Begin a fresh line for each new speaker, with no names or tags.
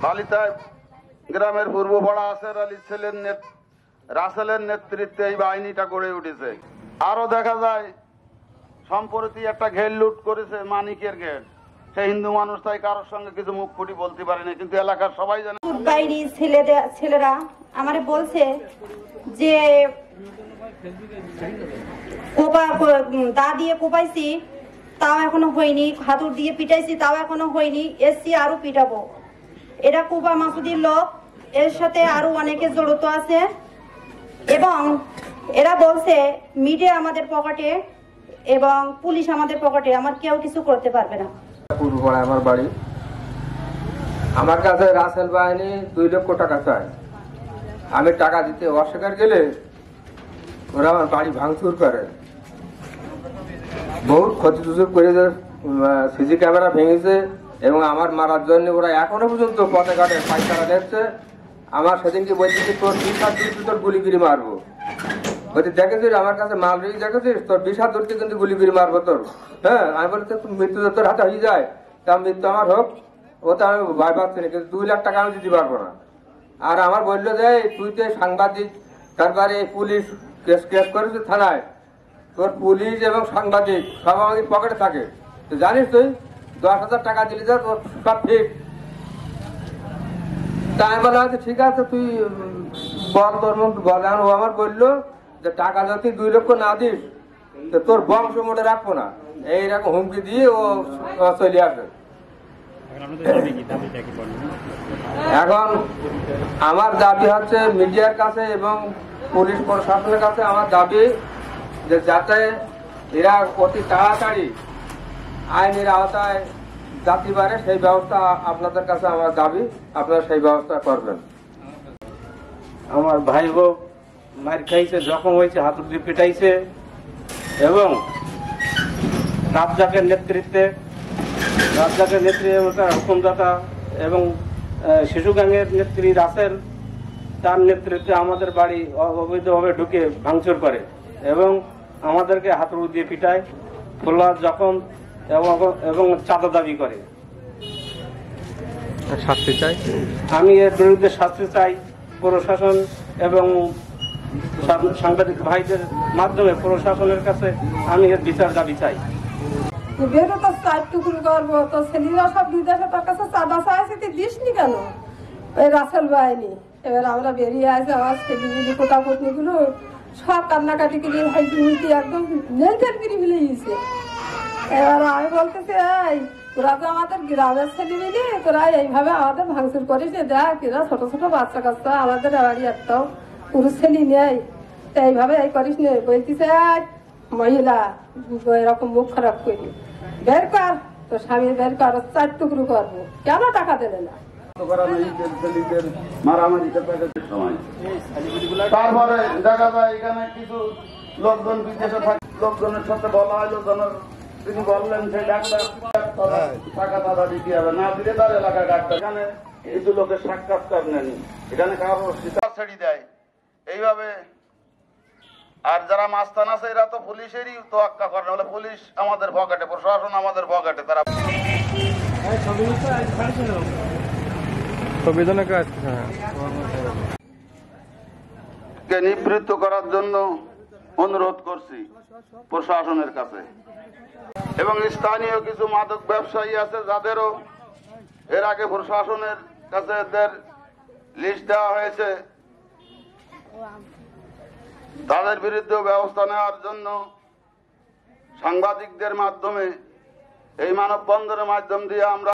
বালিতায় গ্রামের পূর্বপাড়া আসের আলী রাসেলের নেতৃত্বে এই বাহিনীটা গড়ে উঠেছে। আরো দেখা যায় সম্প্রতি একটা ঘের লুট করেছে, মানিকের ঘের। সে হিন্দু মানুষ, তাই কারোর সঙ্গে কিছু মুখ ফুটি বলতে পারেনি, কিন্তু এলাকার সবাই জানে।
ছেলেরা আমারে বলছে যে দা দিয়ে কোপাইছি তাও এখনো হয়নি, হাতুড় দিয়ে পিটাইছি তাও এখনো হয়নি, এসছি আরো পিটাবো। এরা কুবা মাসুদির লোক, এর সাথে আরো অনেকে জড়িত আছে এবং এরা বলছে মিডিয়া আমাদের পকেটে এবং পুলিশ আমাদের পকেটে, আমার কেউ কিছু করতে পারবে না।
পূর্বপাড়ায় আমার বাড়ি। আমার কাছে রাসেল বাহিনী 2 লক্ষ টাকা চায়। আমি টাকা দিতে অস্বীকার গেলে ওরা আমার বাড়ি ভাঙচুর করে, বহুত ক্ষতি করে, সিসি ক্যামেরা ভেঙেছে এবং আমার মারার জন্য ওরা এখনো পর্যন্ত পথে ঘাটে পায়তারা দেখছে। আমার সেদিনকে বলছি তোর 20 হাত দূরতে তোর গুলি করে মারবো। বলছি দেখেছিস আমার কাছে মাল রেখে দেখেছিস, তোর 20 হাত দূরতে কিন্তু গুলি করে মারবো তোর। হ্যাঁ, আমি বলছি মৃত্যু তোর হাতে হয়ে যায়, তা মৃত্যু আমার হোক, ওটা আমি ভয় পাচ্ছি না, কিন্তু 2 লাখ টাকা আমি দিতে পারবো না। আর আমার বললো যে তুই তো সাংবাদিক, তারপরে পুলিশ কেস করেছে থানায়, তোর পুলিশ এবং সাংবাদিক সব আমাদের পকেটে থাকে, তো জানিস তুই 10,000 টাকা দিলি যা তোর সব ঠিক। তাই আমি বলা ঠিক আছে তুই বল, তোর মধ্যে বল। ও আমার বললো যে টাকা যদি 2 লক্ষ না দিস তো তোর বংশ মোটে রাখবো না, এইরকম হুমকি দিয়ে ও চলে আসে। এখন আমার দাবি হচ্ছে মিডিয়ার কাছে এবং পুলিশ প্রশাসনের কাছে আমার দাবি যে যাতে এরা অতি তাড়াতাড়ি আইনের আওতায় যাতে পারে সেই ব্যবস্থা আপনাদের কাছে আমার দাবি, আপনারা সেই ব্যবস্থা করবেন।
আমার ভাই বোন মার খাইছে, জখম হয়েছে, হাতুড় দিয়ে পিটাইছে এবং রাজ্জাকের নেতৃত্বে হুকুমদাতা এবং শিশু গ্যাংয়ের নেত্রী রাসেল, তার নেতৃত্বে আমাদের বাড়ি অবৈধভাবে ঢুকে ভাঙচুর করে এবং আমাদেরকে হাতুড়ি দিয়ে পিটায়, খোলা জখম এবং চাঁদা দাবি করে।
শাস্তি চাই,
আমি এর বিরুদ্ধে শাস্তি চাই। প্রশাসন এবং সাংবাদিক ভাইদের মাধ্যমে প্রশাসনের কাছে আমি এর বিচার দাবি চাই।
বেরো তো 4 টুকরো করবো, তো ছেলেরা সব বিদেশে তোর কাছে চাঁদা চাইছে, তুই দিসনি কেন? ওই রাসেল বাহিনী। এবার আমরা বেরিয়ে আসি, আমার ছেলেগুলি কোটা পত্নীগুলো সব কান্নাকাটি করে হাইটি একদম মেলটেন করে মিলে গিয়েছে। এবার আমি বলতেছি এই তোরা তো আমাদের গ্রামের ছেলে মিলি, তোরা এইভাবে আমাদের ভাঙচুর করিস, দেখ এরা ছোট ছোট বাচ্চা কাচ্চা, আমাদের বাড়ি একটাও পুরুষ ছেলে নেই, তো এইভাবে এই করিস নে। বলতেছে মহিলা এরকম মুখ খারাপ করি, বের কর তোর স্বামী, বের কর, 4 টুকরো করবো, কেন টাকা দেবে না?
তারপরে দেখা যায় এখানে কিছু লোকজন বিদেশে থাকে, লোকজনের সাথে বলা হয়, লোকজনের তিনি বললেন যে ডাক্তার টাকা তারা দিতে হবে, না দিলে তার এলাকার ডাক্তার। এখানে কিছু লোকের সাক্ষাৎকার নেন, এখানে কারো সীতা ছেড়ে দেয় এইভাবে। আর যারা মাস্তান আছে এরা তো পুলিশেরই তোয়াক্কা করে না, বলে পুলিশ আমাদের পকেটে, প্রশাসন আমাদের পকেটে। তারা নিবৃত্ত করার জন্য অনুরোধ করছি প্রশাসনের কাছে। এবং স্থানীয় কিছু মাদক ব্যবসায়ী আছে যাদেরও এর আগে প্রশাসনের কাছে এদের লিস্ট দেওয়া হয়েছে, তাদের বিরুদ্ধে ব্যবস্থা নেওয়ার জন্য সাংবাদিকদের মাধ্যমে এই মানববন্ধনের মাধ্যম দিয়ে আমরা